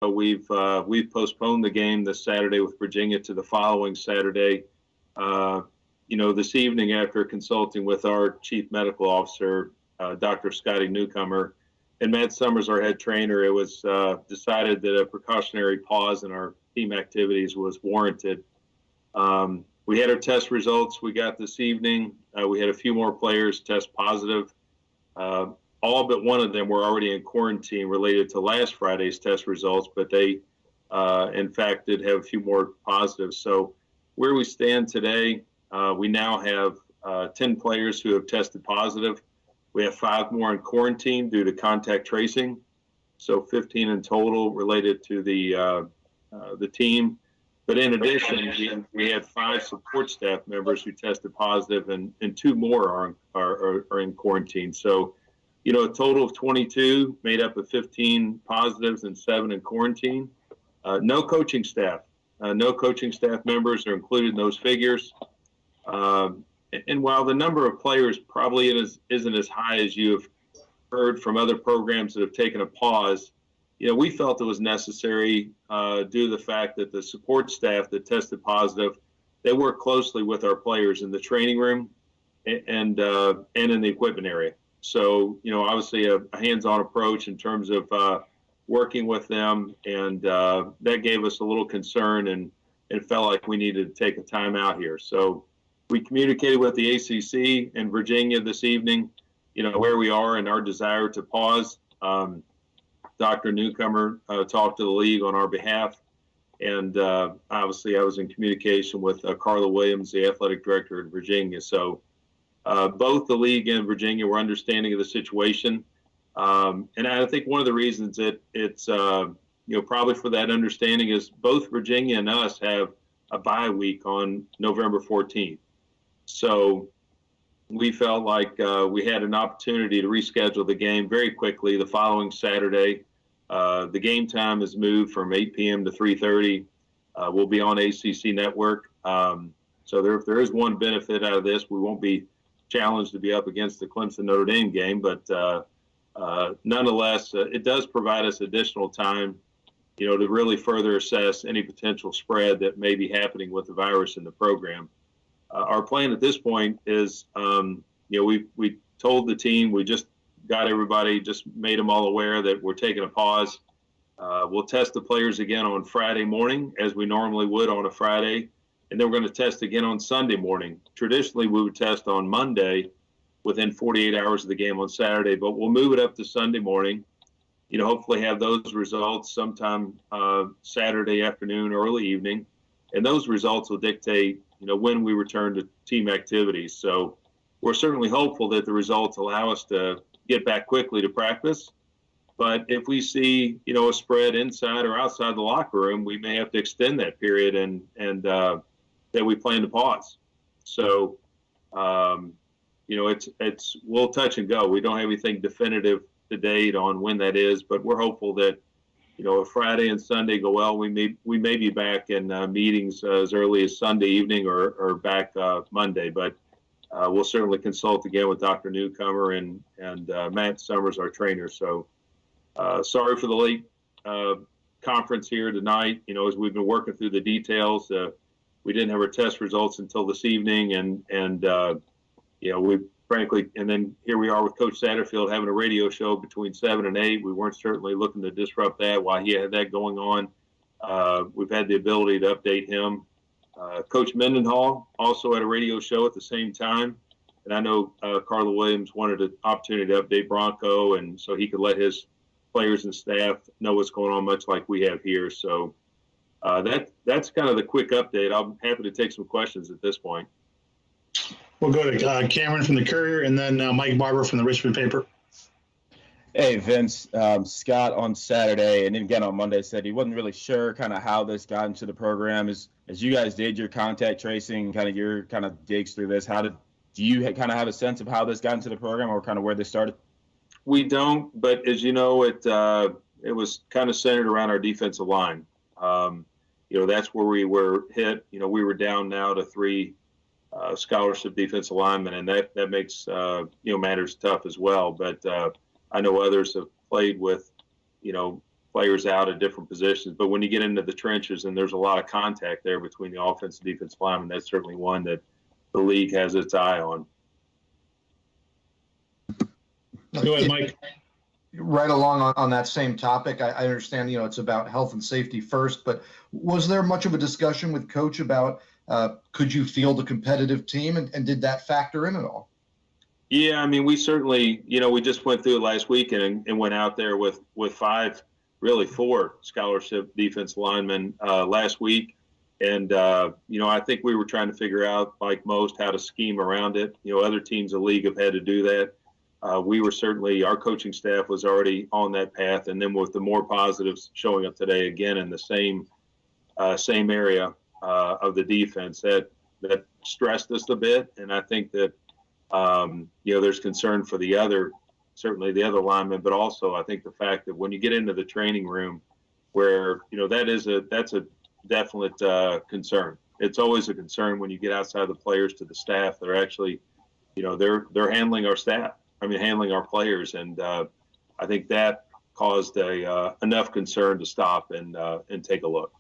we've postponed the game this Saturday with Virginia to the following Saturday. This evening, after consulting with our chief medical officer, Dr. Scotty Newcomer, and Matt Summers, our head trainer, it was decided that a precautionary pause in our team activities was warranted. We had our test results we got this evening. We had a few more players test positive. All but one of them were already in quarantine related to last Friday's test results, but they, in fact, did have a few more positives. So where we stand today, we now have 10 players who have tested positive. We have 5 more in quarantine due to contact tracing, so 15 in total related to the team. But in addition, we had 5 support staff members who tested positive, and 2 more are in quarantine. So, a total of 22 made up of 15 positives and 7 in quarantine. No coaching staff. No coaching staff members are included in those figures. And while the number of players probably isn't as high as you have heard from other programs that have taken a pause, we felt it was necessary due to the fact that the support staff that tested positive, they work closely with our players in the training room and in the equipment area. So, obviously a hands-on approach in terms of working with them, and that gave us a little concern and felt like we needed to take a time out here. So we communicated with the ACC in Virginia this evening, where we are and our desire to pause. Dr. Newcomer talked to the league on our behalf, and obviously I was in communication with Carla Williams, the athletic director in Virginia. So both the league and Virginia were understanding of the situation. And I think one of the reasons that it's, probably for that understanding is both Virginia and us have a bye week on November 14th. So we felt like we had an opportunity to reschedule the game very quickly the following Saturday. The game time is moved from 8 p.m. to 3:30. We'll be on ACC Network. So there is one benefit out of this. We won't be challenged to be up against the Clemson-Notre Dame game, but nonetheless, it does provide us additional time, to really further assess any potential spread that may be happening with the virus in the program. Our plan at this point is, we told the team, we just got everybody, just made them all aware that we're taking a pause. We'll test the players again on Friday morning, as we normally would on a Friday. And then we're going to test again on Sunday morning. Traditionally, we would test on Monday within 48 hours of the game on Saturday, but we'll move it up to Sunday morning. Hopefully have those results sometime Saturday afternoon, early evening. And those results will dictate, when we return to team activities. So we're certainly hopeful that the results allow us to get back quickly to practice. But if we see, a spread inside or outside the locker room, we may have to extend that period and that we plan to pause. So, we'll touch and go. We don't have anything definitive to date on when that is, but we're hopeful that, if Friday and Sunday go well, we may be back in meetings as early as Sunday evening or back Monday. But we'll certainly consult again with Dr. Newcomer and Matt Summers, our trainer. So sorry for the late conference here tonight. As we've been working through the details, we didn't have our test results until this evening, and we frankly, and then here we are with Coach Satterfield having a radio show between 7 and 8. We weren't certainly looking to disrupt that while he had that going on. We've had the ability to update him. Coach Mendenhall also had a radio show at the same time, and I know Carla Williams wanted an opportunity to update Bronco, and so he could let his players and staff know what's going on, much like we have here. So that's kind of the quick update. I'm happy to take some questions at this point. We'll go to Cameron from the Courier, and then Mike Barber from the Richmond Paper. Hey, Vince. Scott on Saturday and then again on Monday said he wasn't really sure kind of how this got into the program. As you guys did your contact tracing, kind of your kind of digs through this, do you kind of have a sense of how this got into the program or kind of where this started? We don't, but as you know, it was kind of centered around our defensive line. That's where we were hit. We were down now to 3 scholarship defensive linemen, and that makes matters tough as well. But I know others have played with players out at different positions. But when you get into the trenches and there's a lot of contact there between the offense and defense linemen, that's certainly one that the league has its eye on. Go ahead, Mike. Right along on that same topic, I understand, it's about health and safety first, but was there much of a discussion with Coach about could you field a competitive team, and did that factor in at all? Yeah, I mean, we certainly, we just went through it last week and went out there with four scholarship defense linemen last week. And, I think we were trying to figure out, like most, how to scheme around it. Other teams in the league have had to do that. We were certainly, our coaching staff was already on that path. And then with the more positives showing up today, again, in the same area of the defense, that stressed us a bit. And I think that, there's concern for certainly the other linemen, but also I think the fact that when you get into the training room where, that's a definite concern. It's always a concern when you get outside the players to the staff. They're actually, they're handling our staff. Handling our players. And I think that caused enough concern to stop and take a look.